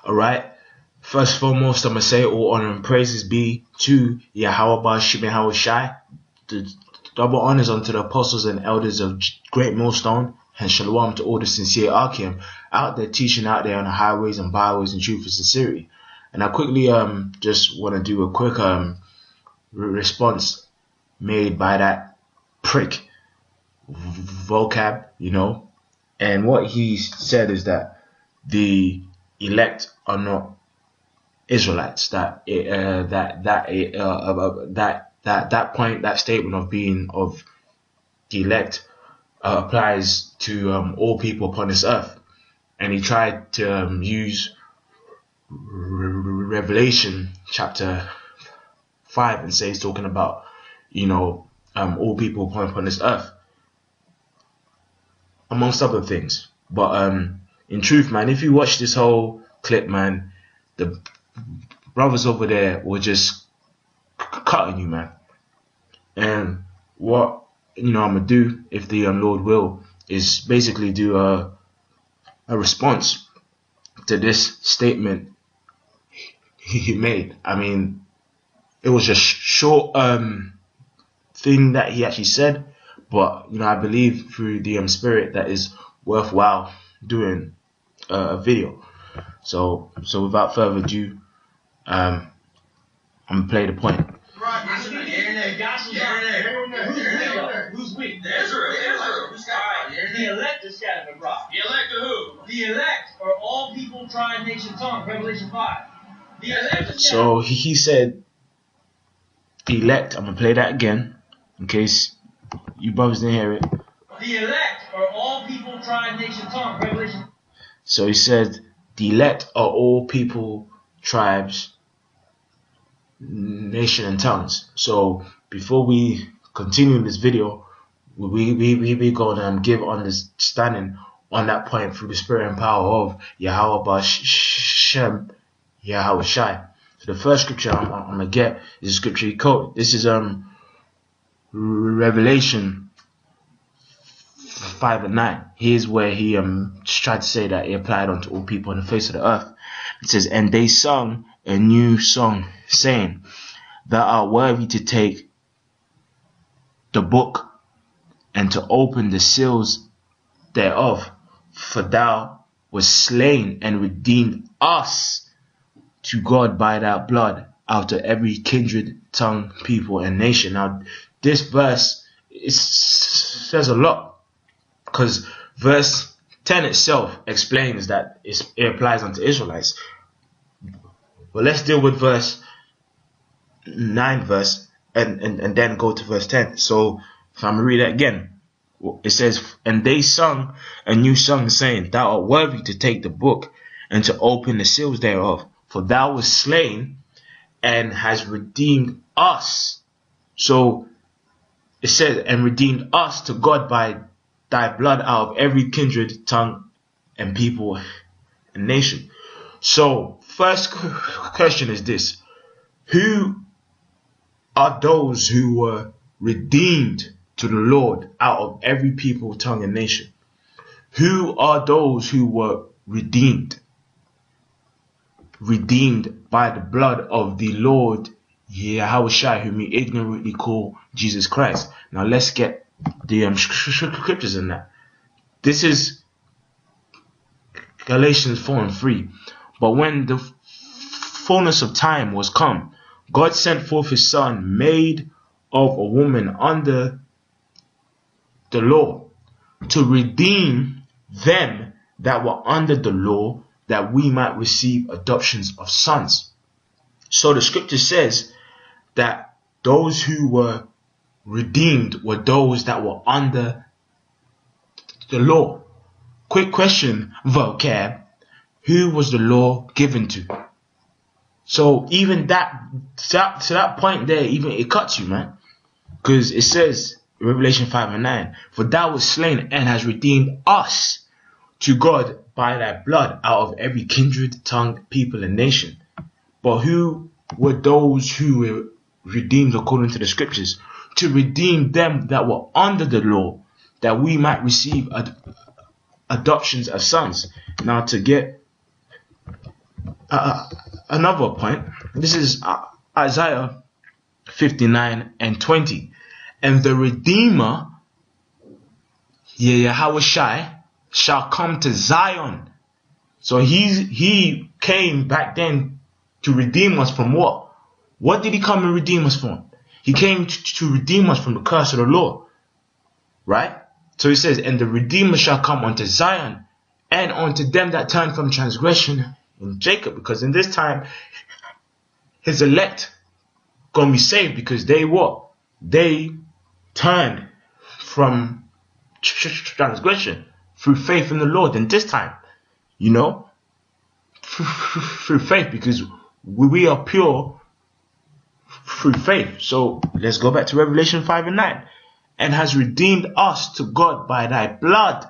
Alright, first and foremost, I'm going to say all honor and praises be to Yahweh Shimei Shai. The double honors unto the apostles and elders of GreatMillStone, and shalom to all the sincere Archeum out there teaching out there on the highways and byways in truth and sincerity. And I quickly just want to do a quick response made by that prick Vocab, you know. And what he said is that the elect are not Israelites. That point, that statement of being of the elect applies to all people upon this earth. And he tried to use Revelation chapter 5 and say he's talking about, you know, all people upon this earth, amongst other things. But in truth, man, if you watch this whole clip, man, the brothers over there were just cutting you, man. And what, you know, I'm gonna do, if the Lord will, is basically do a response to this statement he made. I mean, it was just short thing that he actually said, but you know, I believe through the spirit that is worthwhile doing a video. So without further ado, I'm gonna play the point. Who's weak? Israel. The elect is scattered abroad. The elect of who? The elect are all people, tribe, nation, tongue. Revelation 5. The elect is so he said the elect. I'm gonna play that again in case you brothers didn't hear it. The elect are all people, tribe, nation, tongue. Revelation. So he said the elect are all people, tribes, nation, and tongues. So before we continue this video, we gonna give understanding on that point through the spirit and power of Yahweh Shem Yahweh Shai. So the first scripture I'm gonna get is a scripture he quoted. This is Revelation 5 and 9. Here's where he tried to say that he applied unto all people on the face of the earth. It says, and they sung a new song, saying, thou art worthy to take the book and to open the seals thereof, for thou wast slain and redeemed us to God by thy blood out of every kindred, tongue, people, and nation. Now, this verse says a lot, because verse 10 itself explains that it applies unto Israelites. But let's deal with verse 9 and then go to verse 10. So if I'm going to read that again, it says, and they sung a new song, saying, thou art worthy to take the book and to open the seals thereof, for thou wast slain and has redeemed us. So it says, and redeemed us to God by thy blood out of every kindred, tongue, and people and nation. So first question is this: who are those who were redeemed to the Lord out of every people, tongue, and nation? Who are those who were redeemed? Redeemed by the blood of the Lord Yahweh Shai, whom we ignorantly call Jesus Christ. Now let's get the scriptures in that. This is Galatians 4 and 3. But when the fullness of time was come, God sent forth his Son, made of a woman under the law, to redeem them that were under the law, that we might receive adoptions of sons. So the scripture says that those who were redeemed were those that were under the law. Quick question, vocab: who was the law given to? So even that, to that point there, even it cuts you, man. Because it says, Revelation 5 and 9, for thou wast slain and has redeemed us to God by thy blood out of every kindred, tongue, people, and nation. But who were those who were redeemed according to the scriptures? To redeem them that were under the law, that we might receive adoptions of sons. Now to get another point. This is Isaiah 59:20. And the Redeemer, Yahweh shall come to Zion. So he came back then to redeem us from what? What did he come and redeem us from? He came to redeem us from the curse of the law. Right? So he says, and the Redeemer shall come unto Zion, and unto them that turn from transgression in Jacob. Because in this time, his elect gonna be saved, because they what? They turned from transgression through faith in the Lord. And this time, you know, through faith, because we are pure through faith. So let's go back to Revelation 5:9. And has redeemed us to God by thy blood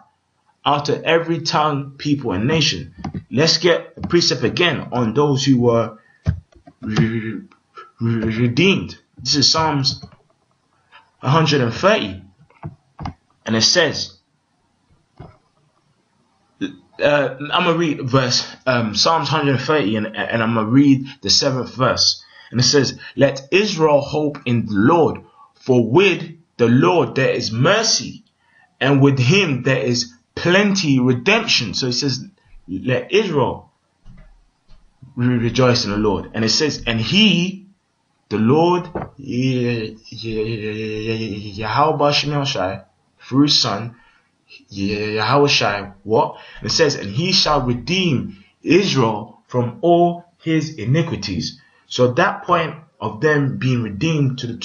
out of every tongue, people, and nation. Let's get a precept again on those who were redeemed. This is Psalms 130. And it says, I'm going to read verse Psalms 130 and I'm going to read the 7th verse. And it says, let Israel hope in the Lord, for with the Lord there is mercy, and with him there is plenty redemption. So it says, let Israel rejoice in the Lord. And it says, and he, the Lord, Yahweh Shai, through his son, Yahweh Shai, what? And it says, and he shall redeem Israel from all his iniquities. So that point of them being redeemed to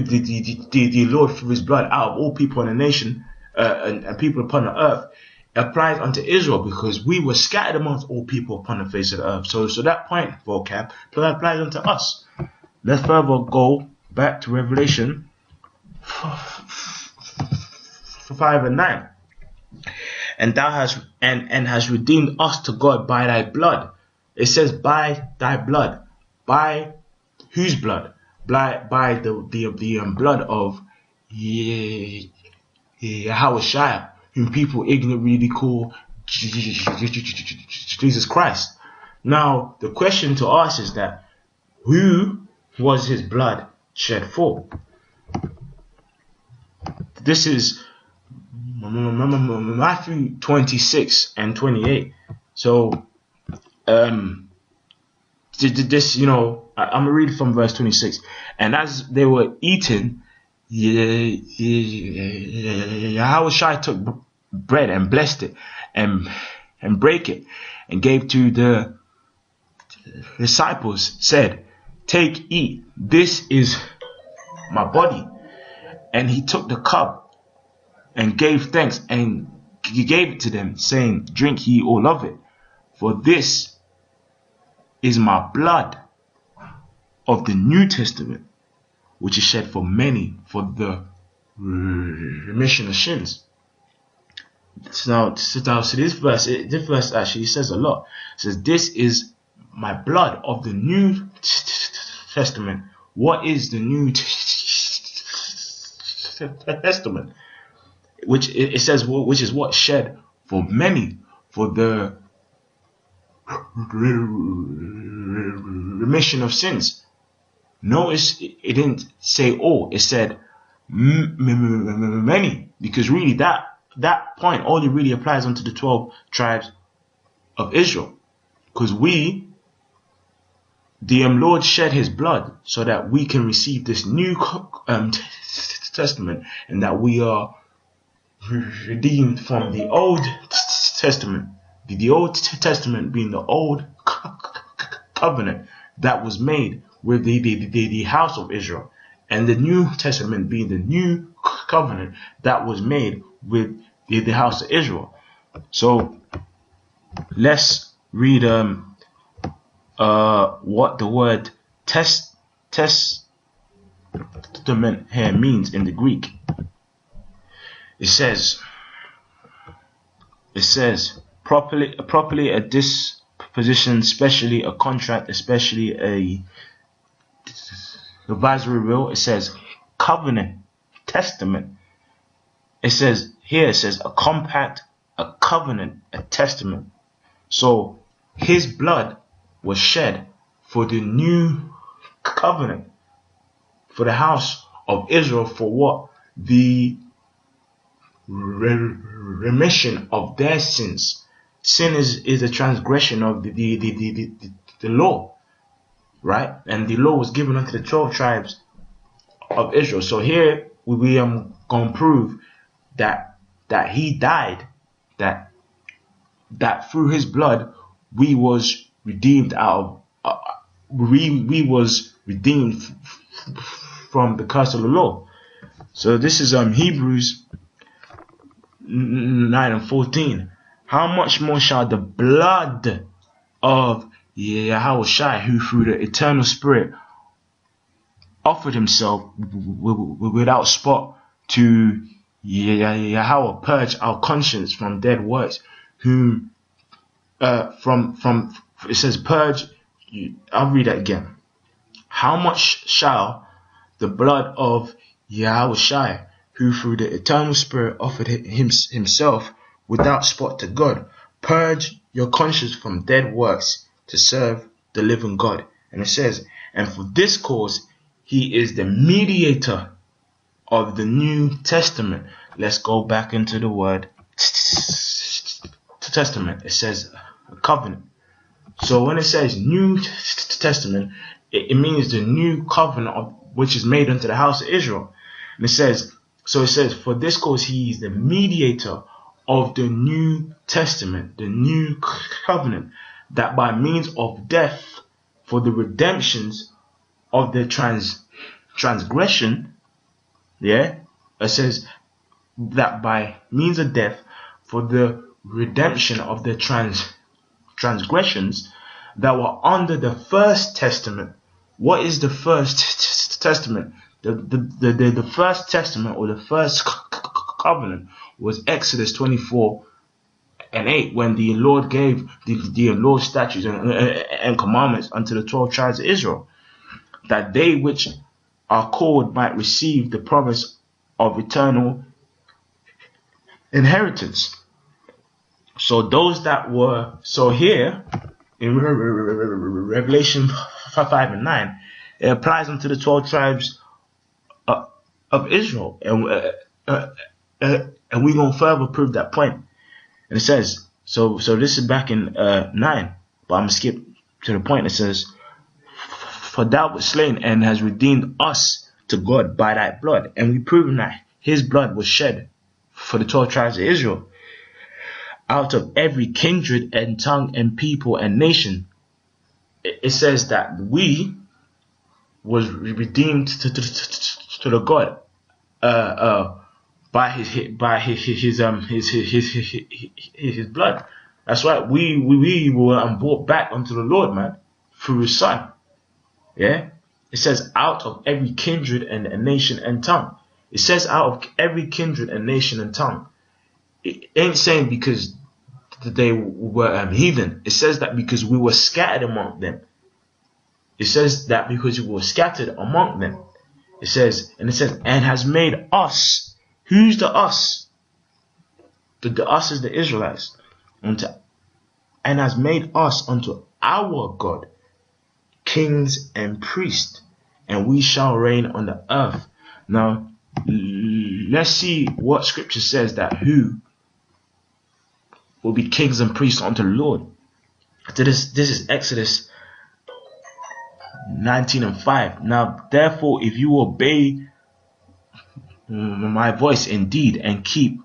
the Lord through his blood out of all people in the nation and people upon the earth applies unto Israel, because we were scattered amongst all people upon the face of the earth. So that point, vocab, applies unto us. Let's further go back to Revelation 5:9. And thou hast and has redeemed us to God by thy blood. It says by thy blood. By whose blood? By the blood of Yahweh Shai, whom people ignorantly call Jesus Christ. Now the question to us is that, who was his blood shed for? This is Matthew 26:28. So this, you know, I'm gonna read from verse 26. And as they were eating, Yahweh Shai took bread and blessed it and brake it and gave to the disciples, said, take, eat, this is my body. And he took the cup and gave thanks, and he gave it to them, saying, drink ye all of it, for this is my blood of the New Testament, which is shed for many for the remission of sins. So this verse actually says a lot. It says, this is my blood of the New Testament. What is the New Testament? Which it says, which is what? Shed for many for the remission of sins. Notice it didn't say all, it said many, because really that point only really applies onto the 12 tribes of Israel, because the Lord shed his blood so that we can receive this new testament, and that we are redeemed from the Old Testament. The Old Testament being the old covenant that was made with the house of Israel, and the New Testament being the new covenant that was made with the house of Israel. So let's read what the word testament here means in the Greek. It says properly a disposition, especially a contract, especially a advisory will. It says covenant, testament. It says here, it says a compact, a covenant, a testament. So his blood was shed for the new covenant, for the house of Israel, for what? The remission of their sins. Sin is a transgression of the law, right? And the law was given unto the 12 tribes of Israel. So here we going to prove that he died, that through his blood we was redeemed out of we was redeemed from the curse of the law. So this is Hebrews 9:14. How much more shall the blood of Yahushua, who through the eternal Spirit offered himself without spot to Yahweh, purge our conscience from dead works, whom from it says purge. I'll read that again. How much shall the blood of Yahushua, who through the eternal Spirit offered himself without spot to God, purge your conscience from dead works to serve the living God? And it says, and for this cause he is the mediator of the New Testament. Let's go back into the word testament. It says a covenant. So when it says New Testament, it means the new covenant which is made unto the house of Israel. And it says, for this cause he is the mediator of the New Testament, the new covenant, that by means of death for the redemptions of the transgression, it says that by means of death for the redemption of the transgressions that were under the first testament. What is the first testament? The first testament, or the first covenant, was Exodus 24:8, when the Lord gave the Lord's statutes and commandments unto the 12 tribes of Israel, that they which are called might receive the promise of eternal inheritance. So those that were, so here in Revelation 5:9, it applies unto the 12 tribes of Israel, and we're going to further prove that point. And it says, so this is back in 9, but I'm going to skip to the point. It says, for thou wast slain and has redeemed us to God by thy blood. And we proven that his blood was shed for the 12 tribes of Israel, out of every kindred and tongue and people and nation. It says that we was redeemed to the God by his blood. That's right. We were brought back unto the Lord, man, through his Son. Yeah. It says out of every kindred and nation and tongue. It says out of every kindred and nation and tongue. It ain't saying because they were heathen. It says that because we were scattered among them. It says that because we were scattered among them. It says, and has made us. Who's the us? The us is the Israelites. And has made us unto our God kings and priests, and we shall reign on the earth. Now, let's see what scripture says that who will be kings and priests unto the Lord. This is Exodus 19:5. Now, therefore, if you obey my voice indeed and keep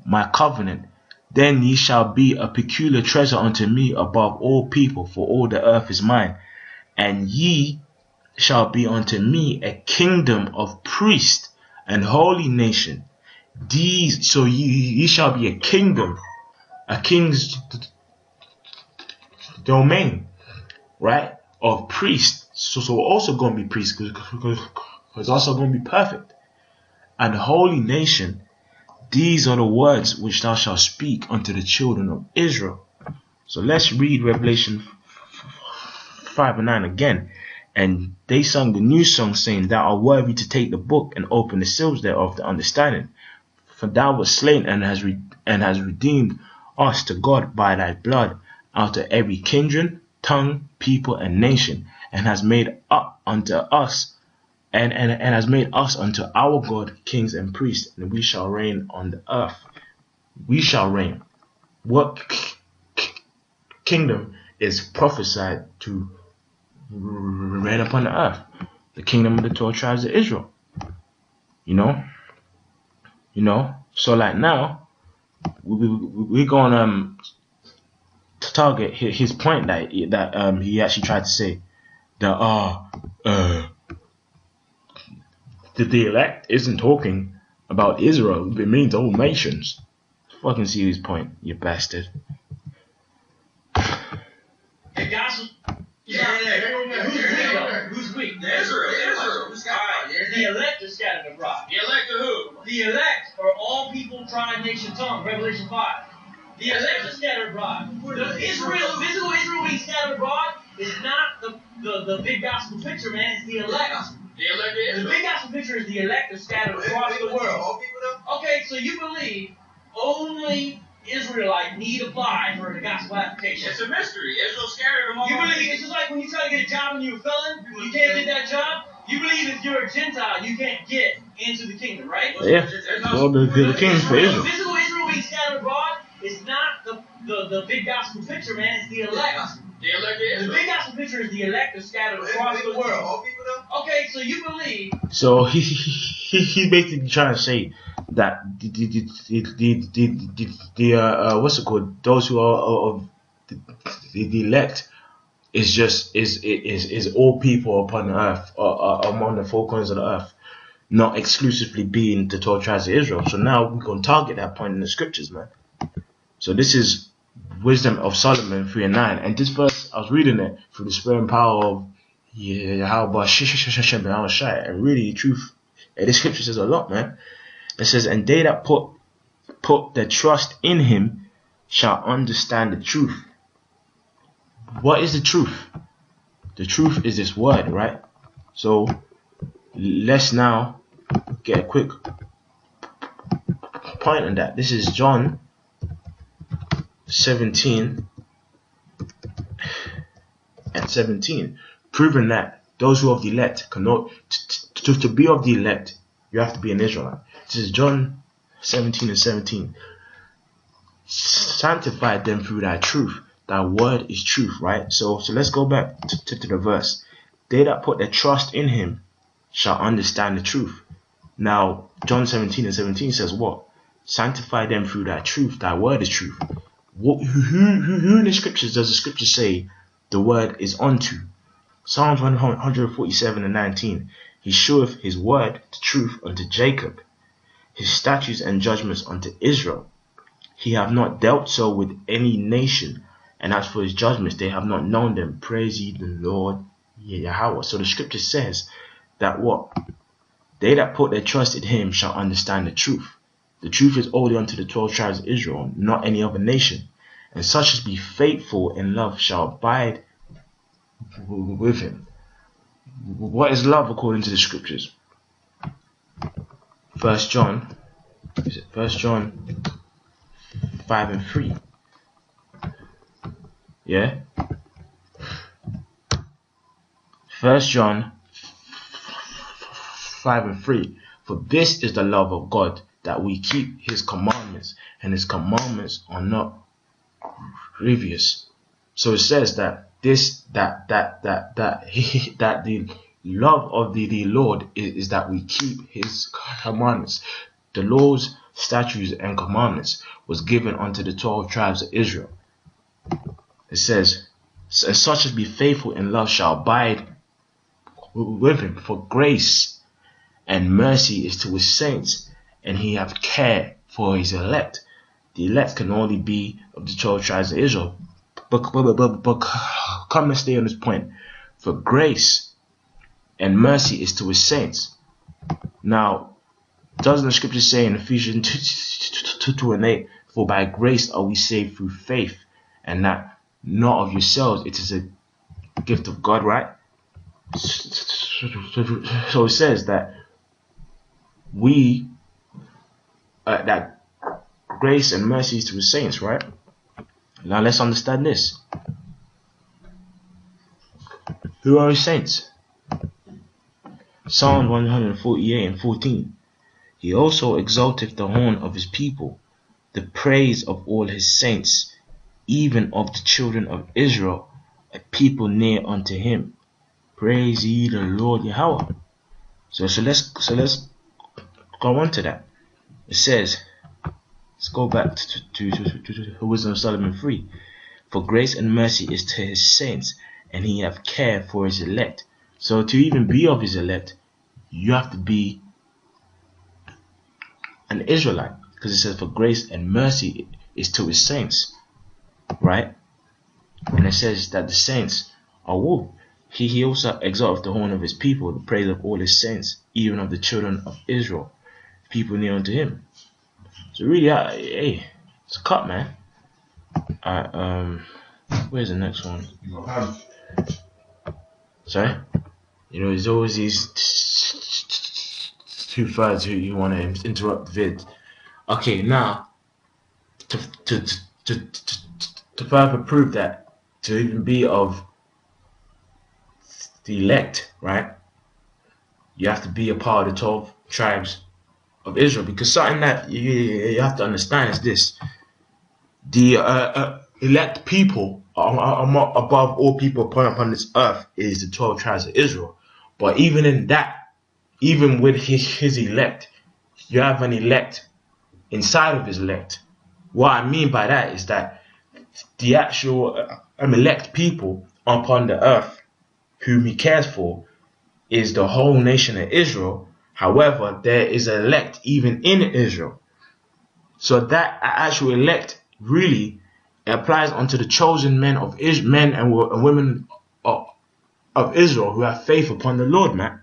my covenant, then ye shall be a peculiar treasure unto me above all people, for all the earth is mine. And ye shall be unto me a kingdom of priests and holy nation. So ye shall be a kingdom, a king's domain, right, of priests. So we're also going to be priests, because it's also going to be perfect. And holy nation, these are the words which thou shalt speak unto the children of Israel. So let's read Revelation 5:9 again. And they sung the new song, saying, thou art worthy to take the book and open the seals thereof, the understanding. For thou wast slain and has redeemed us to God by thy blood, out of every kindred, tongue, people, and nation, and has made up unto us, and has made us unto our God kings and priests, and we shall reign on the earth. We shall reign. What kingdom is prophesied to reign upon the earth? The kingdom of the 12 tribes of Israel. You know. So like now, we're gonna target his point that he actually tried to say that the elect isn't talking about Israel. It means all nations. Fucking see his point, you bastard. The gospel. Who's weak? Israel. The elect are scattered abroad. The elect are who? The elect are all people, tribe, nation, tongue. Revelation 5. The elect are scattered abroad. The physical Israel being scattered abroad is not the big gospel picture, man. It's the elect. The elect is. The big gospel picture is the elect are scattered across the world. Okay, so you believe only Israelite need apply for the gospel application. It's a mystery. Israel scattered among. You believe it's just like when you try to get a job and you're a felon, you can't get that job. You believe if you're a Gentile, you can't get into the kingdom, right? Yeah. Well, the kingdom for Israel. Physical Israel being scattered abroad is not the big gospel picture, man. It's the elect. The elect is. The big gospel picture is the elect are scattered across the world. Okay, so you believe. So he's basically trying to say that the what's it called? Those who are of the elect is all people upon the earth, among the four corners of the earth, not exclusively being the 12 tribes of Israel. So now we're gonna target that point in the scriptures, man. So this is Wisdom of Solomon 3:9, and this verse I was reading it through the spirit and power of and really, the truth, this scripture says a lot, man. It says, and they that put their trust in him shall understand the truth. What is the truth? The truth is this word, right? So let's now get a quick point on that. This is John 17 and 17, proving that those who are of the elect cannot to be of the elect, you have to be an Israelite. This is John 17 and 17. Sanctify them through thy truth. Thy word is truth, right? So let's go back to the verse. They that put their trust in him shall understand the truth. Now, John 17 and 17 says what? Sanctify them through thy truth. Thy word is truth. Who in the scriptures does the scripture say the word is unto? Psalms 147 and 19. He showeth his word, the truth, unto Jacob, his statutes and judgments unto Israel. He have not dealt so with any nation, and as for his judgments, they have not known them. Praise ye the Lord Yahweh. So the scripture says that what? They that put their trust in him shall understand the truth. The truth is only unto the 12 tribes of Israel, not any other nation. And such as be faithful in love shall abide with him. What is love according to the scriptures? 1 John 5 and 3. Yeah? 1 John 5 and 3. For this is the love of God, that we keep his commandments, and his commandments are not grievous. So it says that that the love of the Lord is that we keep his commandments. The laws, statutes, and commandments was given unto the 12 tribes of Israel. It says, and such as be faithful in love shall abide with him. For grace and mercy is to his saints, and he have care for his elect. The elect can only be of the 12 tribes of Israel. But come and stay on this point. For grace and mercy is to his saints. Now, doesn't the scripture say in Ephesians 2 and 8, for by grace are we saved through faith, and that not of yourselves, it is a gift of God, right? So it says that that grace and mercy is to his saints, right? Now let's understand this. Who are his saints? Psalm 148:14. He also exalteth the horn of his people, the praise of all his saints, even of the children of Israel, a people near unto him. Praise ye the Lord Yahweh. So let's go on to that. It says, let's go back to Wisdom of Solomon 3. For grace and mercy is to his saints, and he have care for his elect. So to even be of his elect, you have to be an Israelite, because it says for grace and mercy is to his saints, right? And it says that the saints are who? He also exalteth the horn of his people, the praise of all his saints, even of the children of Israel, people near unto him. So really, hey, it's a cut, man. Where's the next one? Sorry? You know, there's always these two thirds who you want to interrupt the vid. Okay, now to further prove that, to even be of the elect, right, you have to be a part of the 12 tribes of Israel, because something that you have to understand is this: the elect people are above all people upon this earth is the 12 tribes of Israel. But even in that, even with his elect, you have an elect inside of his elect. What I mean by that is that the actual elect people upon the earth whom he cares for is the whole nation of Israel. However, there is an elect even in Israel. So that actual elect really applies unto the chosen men of men and women of Israel who have faith upon the Lord, man.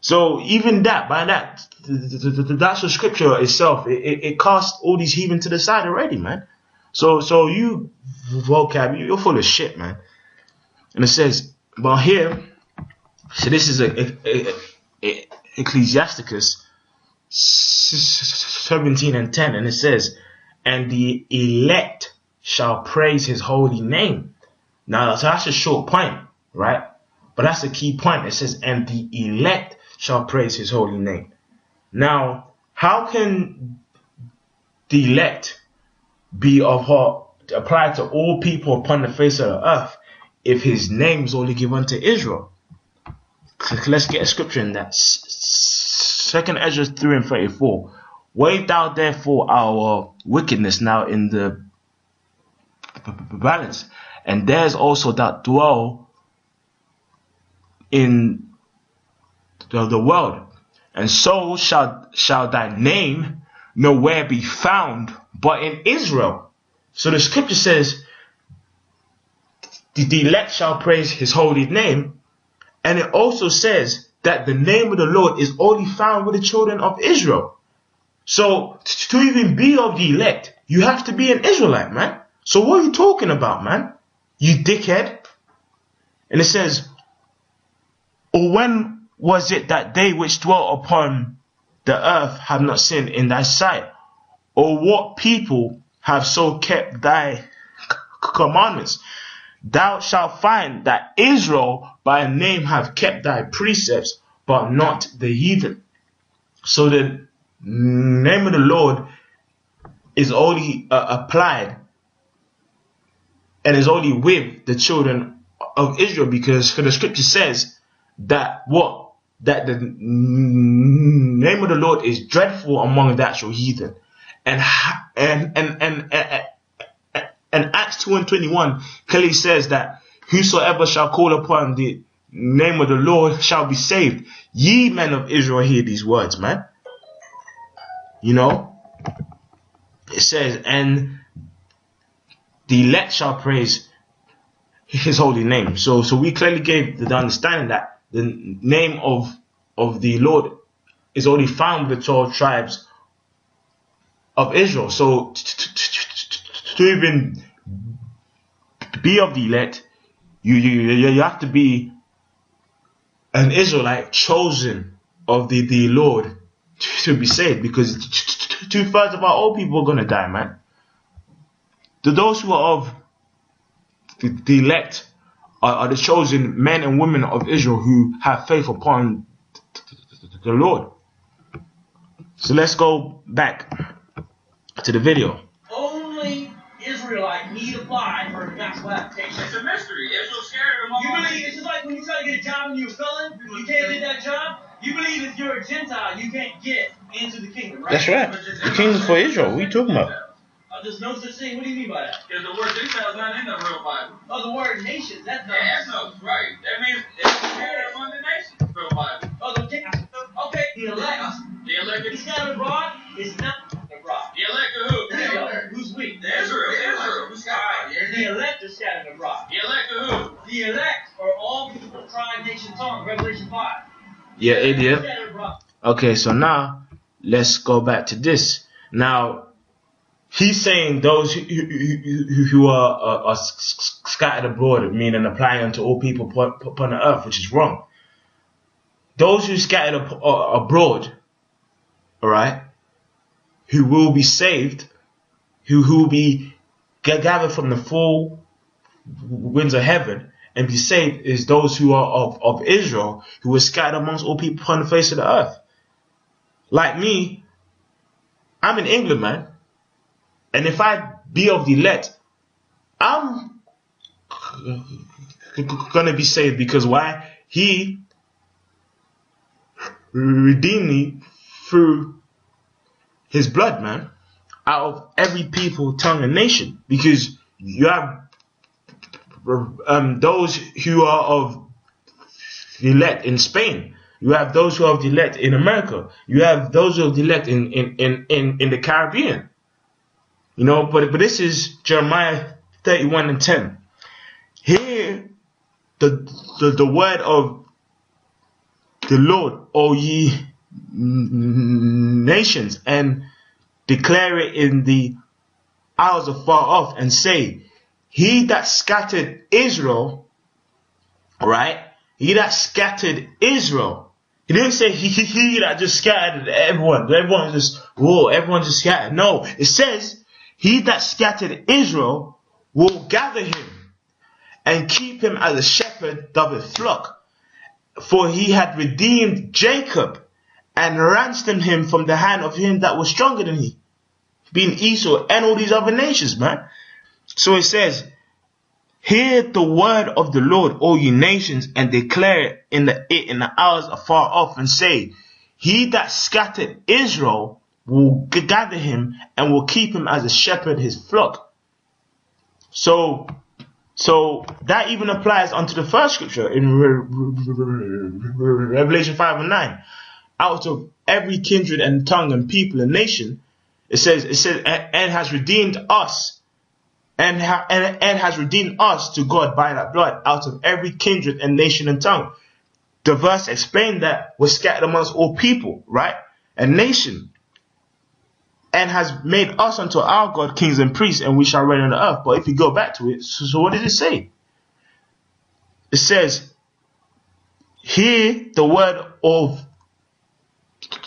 So even that, by that, that's the scripture itself, it casts all these heathen to the side already, man. So you, Vocab, you're full of shit, man. And it says, well, here, so this is Ecclesiasticus 17:10, and it says, and the elect shall praise his holy name. Now, so that's a short point, right? But that's a key point. It says, and the elect shall praise his holy name. Now, how can the elect be applied to all people upon the face of the earth if his name is only given to Israel? Let's get a scripture in that. 2 Ezra 3:34. Weigh thou therefore our wickedness now in the balance, and theirs also that dwell in the world, and so shall thy name nowhere be found but in Israel. So the scripture says the elect shall praise his holy name, and it also says that the name of the Lord is only found with the children of Israel. So to even be of the elect, you have to be an Israelite, man. So what are you talking about, man? You dickhead. And it says, or when was it that they which dwell upon the earth have not sinned in thy sight? Or what people have so kept thy commandments? Thou shalt find that Israel by name have kept thy precepts, but not the heathen. So the name of the Lord is only applied and is only with the children of Israel, because the scripture says that that the name of the Lord is dreadful among the actual heathen. And Acts 2:21 clearly says that whosoever shall call upon the name of the Lord shall be saved. Ye men of Israel, hear these words, man. You know, it says, and the elect shall praise his holy name. So we clearly gave the understanding that the name of the Lord is only found with the 12 tribes of Israel. So to even be of the elect, you have to be an Israelite chosen of the Lord to be saved, because 2/3 of our old people are going to die, man. To those who are of the elect are the chosen men and women of Israel who have faith upon the Lord. So let's go back to the video. Only Israelite need apply for a gospel application. It's a mystery. Israel's scared of them. You believe it's just like when you try to get a job and you're a felon, you can't get that job. You believe if you're a Gentile, you can't get into the kingdom, right? That's right. The kingdom's for Israel. What are you talking about? There's no such thing. What do you mean by that? Because the word Gentile is not in the real Bible. Oh, the word nation. That's not. Yeah, that's no, right. That means it's scattered among the nations. Real Bible. Oh, okay. The elect. The elect is scattered abroad. Is not abroad. The elect of who? Who's weak? Israel. Who's scattered? The elect is scattered abroad. The elect of who? The elect are all people, tribe, nation, tongue. Revelation 5. Yeah, idiot. Okay, so now let's go back to this. Now, he's saying those who are scattered abroad, meaning applying unto all people upon the earth, which is wrong. Those who scattered abroad, all right, who will be saved, who will be gathered from the four winds of heaven and be saved, is those who are of Israel, who were scattered amongst all people upon the face of the earth. Like me, I'm in England, man. And if I be of the elect, I'm gonna be saved, because why? He redeemed me through his blood, man, out of every people, tongue, and nation. Because you have those who are of the elect in Spain. You have those who are of the elect in America. You have those who are of the elect in the Caribbean. You know, but this is Jeremiah 31:10. Hear the word of the Lord, O ye nations, and declare it in the isles afar off, and say, He that scattered Israel, right? He that scattered Israel. He didn't say he that just scattered everyone. Everyone just scattered. No, it says, He that scattered Israel will gather him and keep him as a shepherd doth his flock. For he had redeemed Jacob and ransomed him from the hand of him that was stronger than he, being Esau and all these other nations, man. So it says, Hear the word of the Lord, all ye nations, and declare it in the hours afar off, and say, He that scattered Israel will gather him and will keep him as a shepherd his flock. So that even applies unto the first scripture in Revelation 5:9. Out of every kindred and tongue and people and nation, it says, and has redeemed us, and has redeemed us to God by that blood, out of every kindred and nation and tongue. The verse explained that we're scattered amongst all people, right, and nation, and has made us unto our God kings and priests, and we shall reign on the earth. But if you go back to it, so what does it say? It says, Hear the word of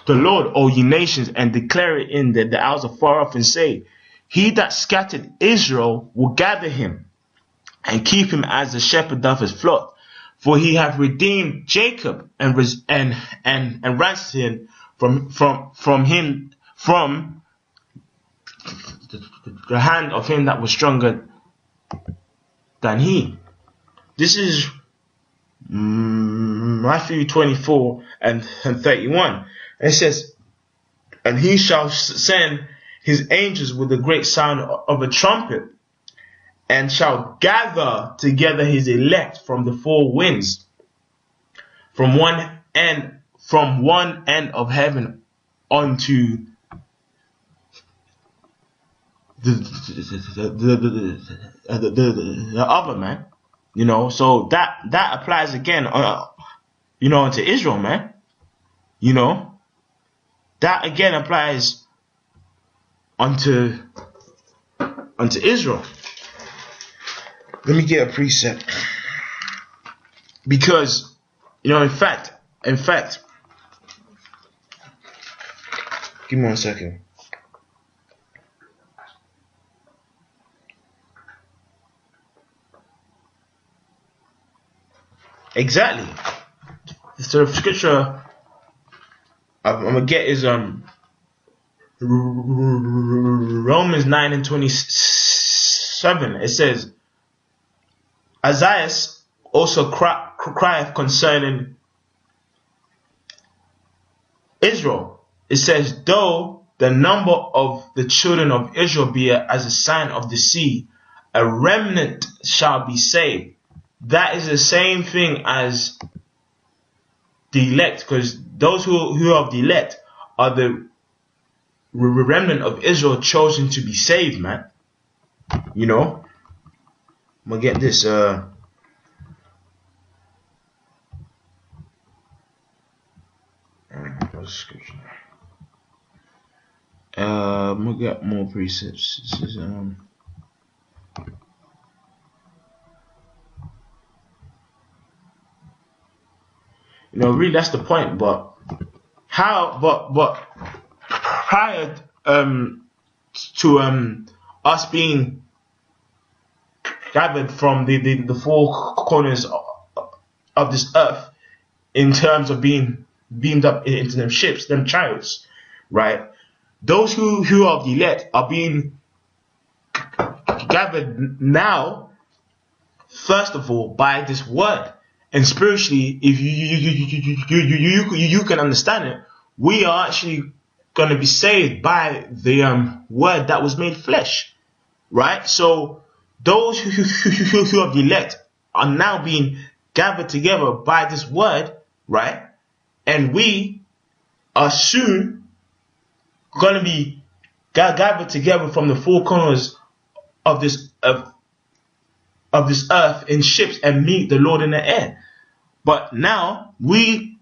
the Lord, O ye nations, and declare it in the hours afar off, and say, He that scattered Israel will gather him and keep him as the shepherd doth his flock. For he hath redeemed Jacob and ransomed him from the hand of him that was stronger than he. This is Matthew 24:31. It says, And he shall send his angels with a great sound of a trumpet, and shall gather together his elect from the four winds, from one end of heaven unto the other, man. You know, so that applies again, to Israel, man. You know, that again applies unto Israel. Let me get a precept, because in fact, give me 1 second. Exactly. So the scripture I'm gonna get is Romans 9:27. It says, Isaiah also crieth concerning Israel. It says, though the number of the children of Israel be as a sign of the sea, a remnant shall be saved. That is the same thing as the elect, because those who are of the elect are the remnant of Israel chosen to be saved, man. You know, I'm gonna get this. What's the scripture? I'm gonna get more precepts. This is you know, really that's the point. But how? But prior to us being gathered from the four corners of this earth, in terms of being beamed up into them ships, them chariots, right? Those who are of the elect are being gathered now, first of all, by this word. And spiritually, if you can understand it, we are actually going to be saved by the word that was made flesh, right? So those who are the elect are now being gathered together by this word, right? And we are soon going to be gathered together from the four corners of this earth in ships and meet the Lord in the air. But now we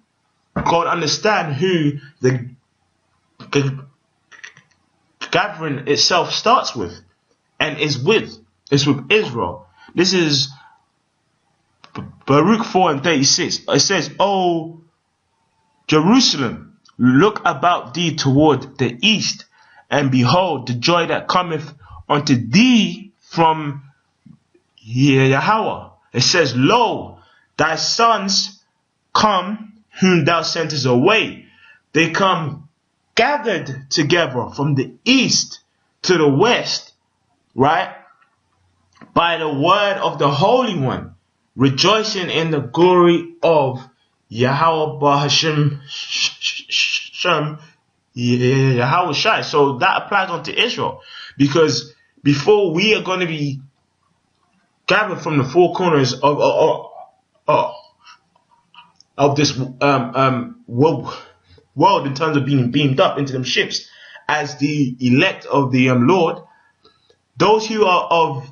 got to understand who the gathering itself starts with and is with. It's with Israel. This is Baruch 4:36. It says, "O Jerusalem, look about thee toward the east, and behold the joy that cometh unto thee from Yahweh." It says, "Lo, thy sons come whom thou sentest away. They come gathered together from the east to the west," right? "By the word of the Holy One, rejoicing in the glory of Yahweh Bahashem Yahweh Shai." So that applies onto Israel, because before we are going to be gathered from the four corners of this world in terms of being beamed up into them ships as the elect of the Lord, those who are of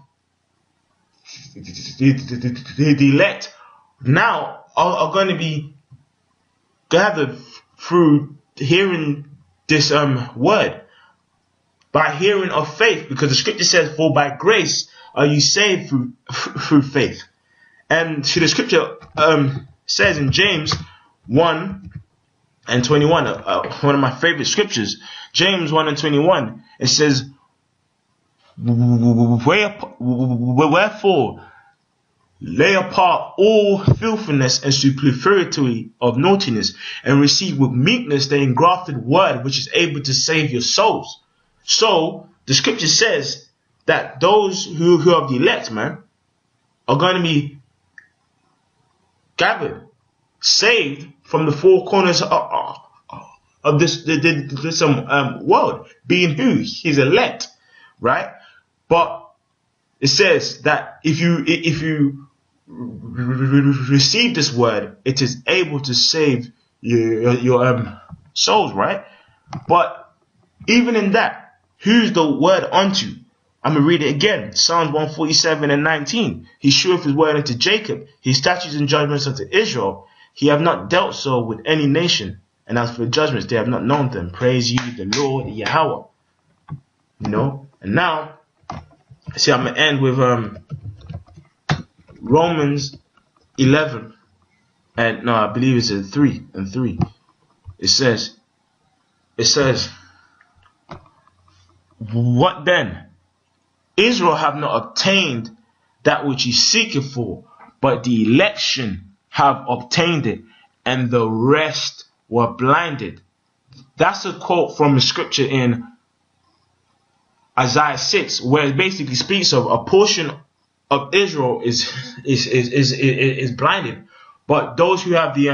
the elect now are going to be gathered through hearing this word, by hearing of faith, because the scripture says, "For by grace are you saved through faith." And see, the scripture says in James 1:21, one of my favorite scriptures, James 1:21, it says, "Wherefore lay apart all filthiness and superfluity of naughtiness, and receive with meekness the engrafted word, which is able to save your souls." So the scripture says that those who are the elect, man, are going to be gathered, saved from the four corners of this world, being who? His elect, right? But it says that if you receive this word, it is able to save your souls, right? But even in that, who's the word unto? I'm going to read it again. Psalms 147:19. "He sheweth his word unto Jacob, his statutes and judgments unto Israel. He have not dealt so with any nation, and as for judgments, they have not known them. Praise ye the Lord Yahweh." You know? And now, see, I'm going to end with Romans 11. And no, I believe it's 3:3. It says, "What then? Israel have not obtained that which he seeketh for, but the election have obtained it, and the rest were blinded. That's a quote from a scripture in Isaiah 6, where it basically speaks of a portion of Israel is blinded, but those who have the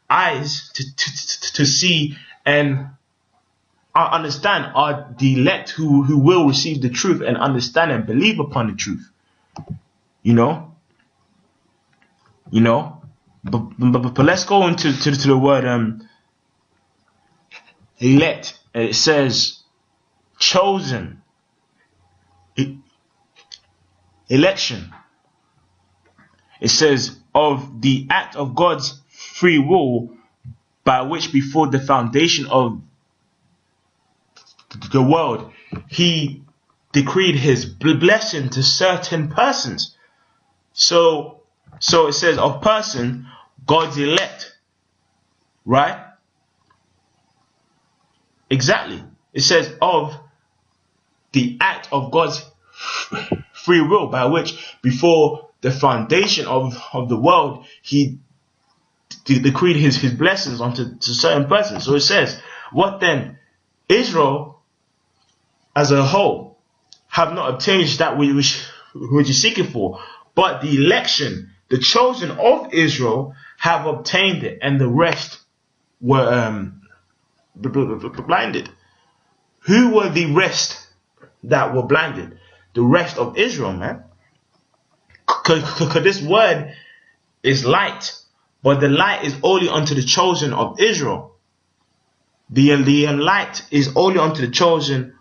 eyes to see and understand are the elect who will receive the truth and understand and believe upon the truth. You know. But let's go into the word elect. It says chosen. Election. It says of the act of God's free will, by which before the foundation of the world he decreed his blessing to certain persons. So it says of person, God's elect, right? Exactly. It says of the act of God's free will, by which before the foundation of the world he decreed his blessings onto certain persons. So it says, what then? Israel as a whole have not obtained that which you're seeking for, but the election, the chosen of Israel, have obtained it, and the rest were blinded. Who were the rest that were blinded? The rest of Israel, man. Because this word is light, but the light is only unto the chosen of Israel. The light is only unto the chosen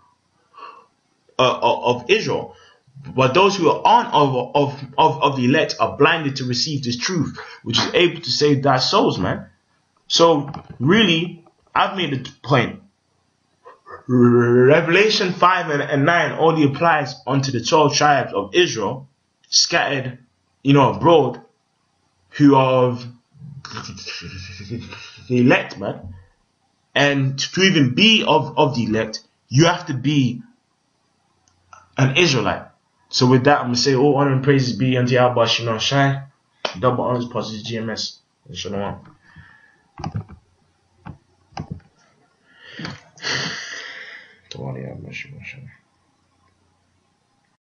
of Israel. But those who are of the elect are blinded to receive this truth, which is able to save their souls, man. So really, I've made the point. Revelation 5 and 9 only applies unto the 12 tribes of Israel, scattered, abroad, who are of the elect, man. And to even be of the elect, you have to be an Israelite. So with that, I'm going to say all honor and praises be unto Yahweh Shemel Shai. Double honors, positive GMS. Shalom. Come on, Yahweh Shemel Shai.